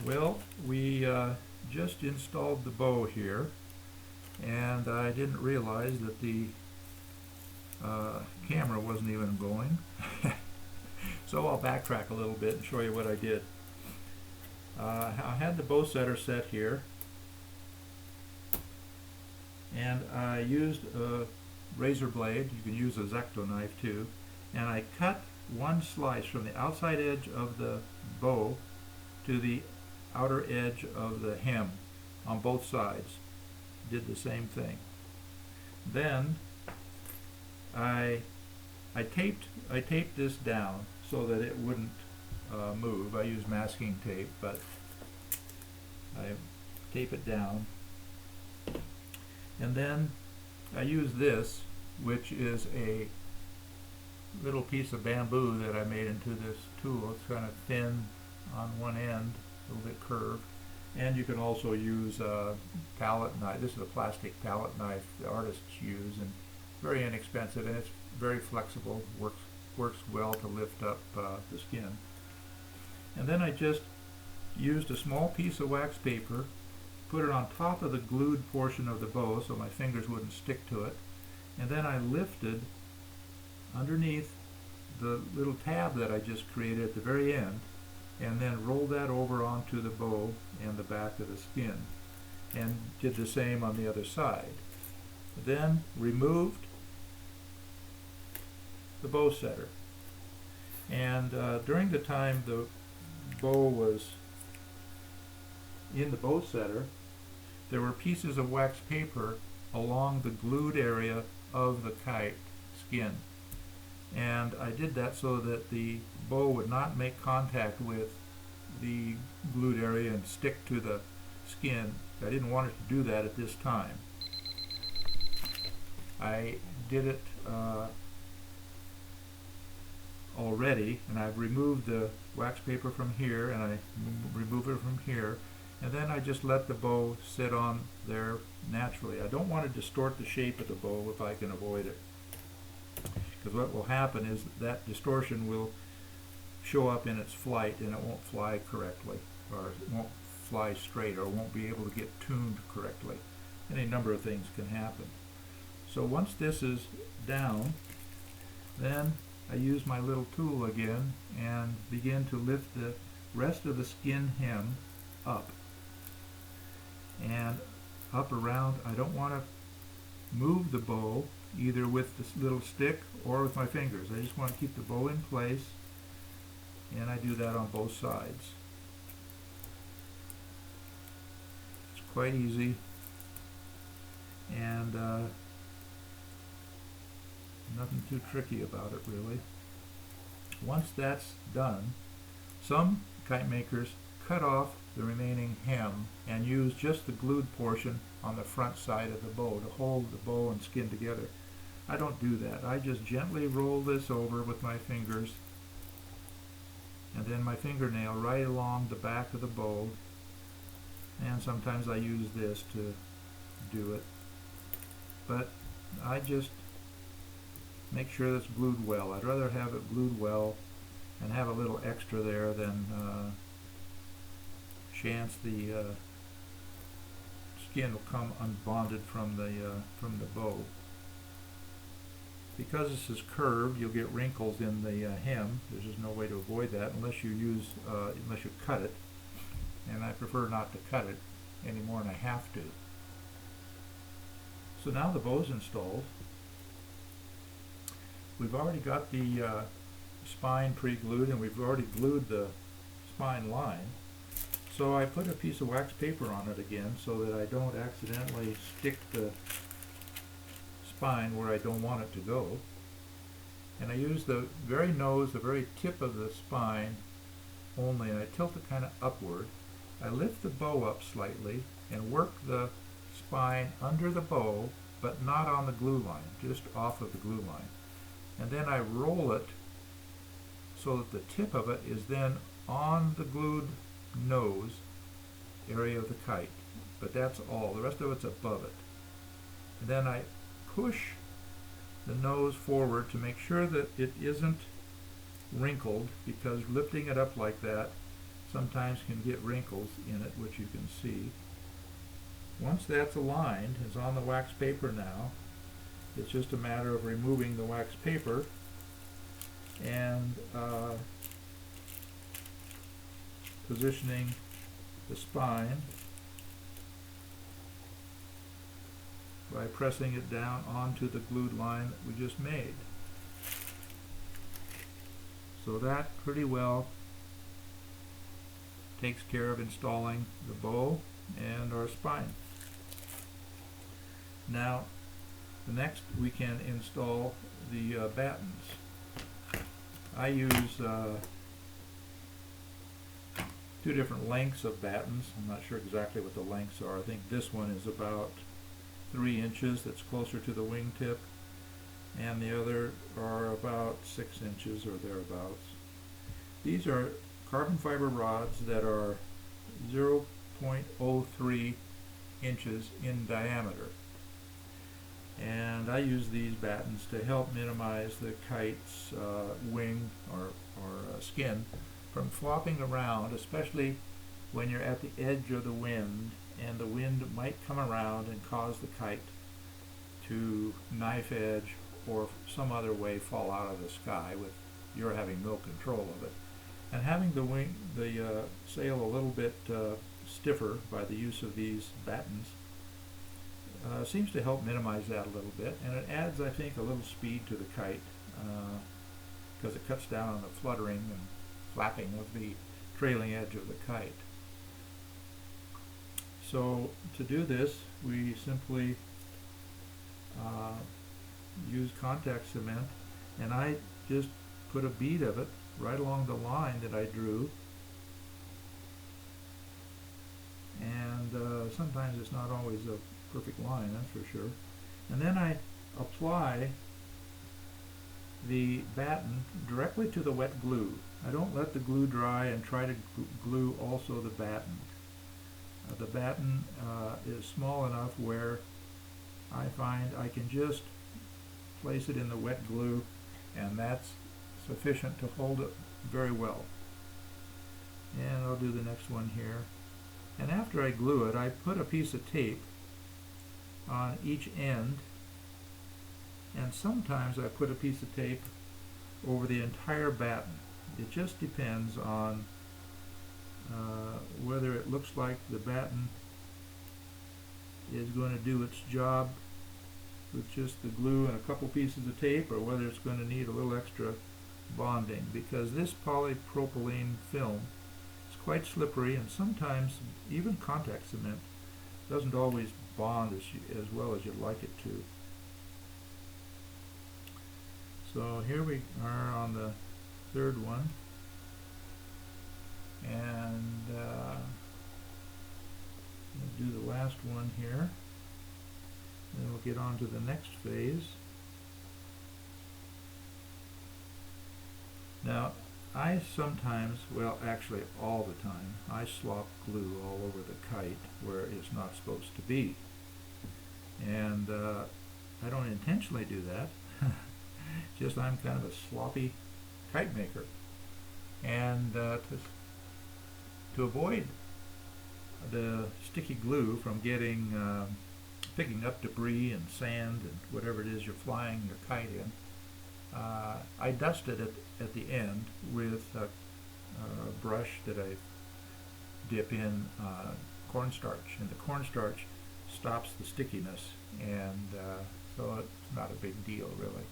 Well, we just installed the bow here, and I didn't realize that the camera wasn't even going. So I'll backtrack a little bit and show you what I did. I had the bow setter set here, and I used a razor blade. You can use a X-Acto knife too, and I cut one slice from the outside edge of the bow to the outer edge of the hem on both sides. Did the same thing. Then I taped this down so that it wouldn't move. I use masking tape, but I tape it down, and then I use this, which is a little piece of bamboo that I made into this tool. It's kind of thin on one end, a little bit curved, and you can also use a palette knife. This is a plastic palette knife the artists use, and very inexpensive, and it's very flexible, works well to lift up the skin. And then I just used a small piece of wax paper, put it on top of the glued portion of the bow so my fingers wouldn't stick to it, and then I lifted underneath the little tab that I just created at the very end, and then rolled that over onto the bow and the back of the skin, and did the same on the other side. Then removed the bow setter, and during the time the bow was in the bow setter, there were pieces of wax paper along the glued area of the kite skin, and I did that so that the bow would not make contact with the glued area and stick to the skin. I didn't want it to do that at this time. I did it already, and I've removed the wax paper from here, and I remove it from here, and then I just let the bow sit on there naturally. I don't want to distort the shape of the bow if I can avoid it, because what will happen is that distortion will show up in its flight, and it won't fly correctly, or it won't fly straight, or won't be able to get tuned correctly. Any number of things can happen. So once this is down, then I use my little tool again and begin to lift the rest of the skin hem up and up around. I don't want to move the bow either with this little stick or with my fingers. I just want to keep the bow in place, and I do that on both sides. It's quite easy, and nothing too tricky about it, really. Once that's done, some kite makers cut off the remaining hem and use just the glued portion on the front side of the bow to hold the bow and skin together. I don't do that. I just gently roll this over with my fingers, and then my fingernail right along the back of the bow, and sometimes I use this to do it. But I just make sure that's glued well. I'd rather have it glued well and have a little extra there than chance the skin will come unbonded from the bow. Because this is curved, you'll get wrinkles in the hem. There's just no way to avoid that unless you cut it, and I prefer not to cut it any more than I have to. So now the bow's installed. We've already got the spine pre-glued, and we've already glued the spine line. So I put a piece of wax paper on it again so that I don't accidentally stick the spine where I don't want it to go. And I use the very nose, the very tip of the spine only, and I tilt it kind of upward. I lift the bow up slightly and work the spine under the bow, but not on the glue line, just off of the glue line. And then I roll it so that the tip of it is then on the glued nose area of the kite, but that's all. The rest of it's above it. And then I push the nose forward to make sure that it isn't wrinkled, because lifting it up like that sometimes can get wrinkles in it, which you can see. Once that's aligned, it's on the wax paper now. It's just a matter of removing the wax paper and positioning the spine by pressing it down onto the glued line that we just made. So that pretty well takes care of installing the bow and our spine. Now, the next we can install the battens. I use two different lengths of battens. I'm not sure exactly what the lengths are. I think this one is about 3 inches, that's closer to the wingtip, and the other are about 6 inches or thereabouts. These are carbon fiber rods that are 0.03 inches in diameter. And I use these battens to help minimize the kite's wing or skin from flopping around, especially when you're at the edge of the wind, and the wind might come around and cause the kite to knife edge or some other way fall out of the sky with you're having no control of it. And having the sail a little bit stiffer by the use of these battens seems to help minimize that a little bit, and it adds, I think, a little speed to the kite because it cuts down on the fluttering and flapping of the trailing edge of the kite. So to do this, we simply use contact cement, and I just put a bead of it right along the line that I drew, and sometimes it's not always a perfect line, that's for sure. And then I apply the batten directly to the wet glue. I don't let the glue dry and try to glue also the batten. The batten is small enough where I find I can just place it in the wet glue, and that's sufficient to hold it very well. And I'll do the next one here. And after I glue it, I put a piece of tape on each end, and sometimes I put a piece of tape over the entire batten. It just depends on whether it looks like the batten is going to do its job with just the glue and a couple pieces of tape, or whether it's going to need a little extra bonding, because this polypropylene film is quite slippery, and sometimes even contact cement doesn't always bond as well as you'd like it to. So here we are on the third one, and we'll do the last one here, then we'll get on to the next phase. Now, I sometimes, well actually all the time, I slop glue all over the kite where it's not supposed to be. And I don't intentionally do that, just I'm kind of a sloppy kite maker. And to avoid the sticky glue from picking up debris and sand and whatever it is you're flying your kite in, I dusted it at the end with a brush that I dip in cornstarch, and the cornstarch stops the stickiness, and so it's not a big deal really.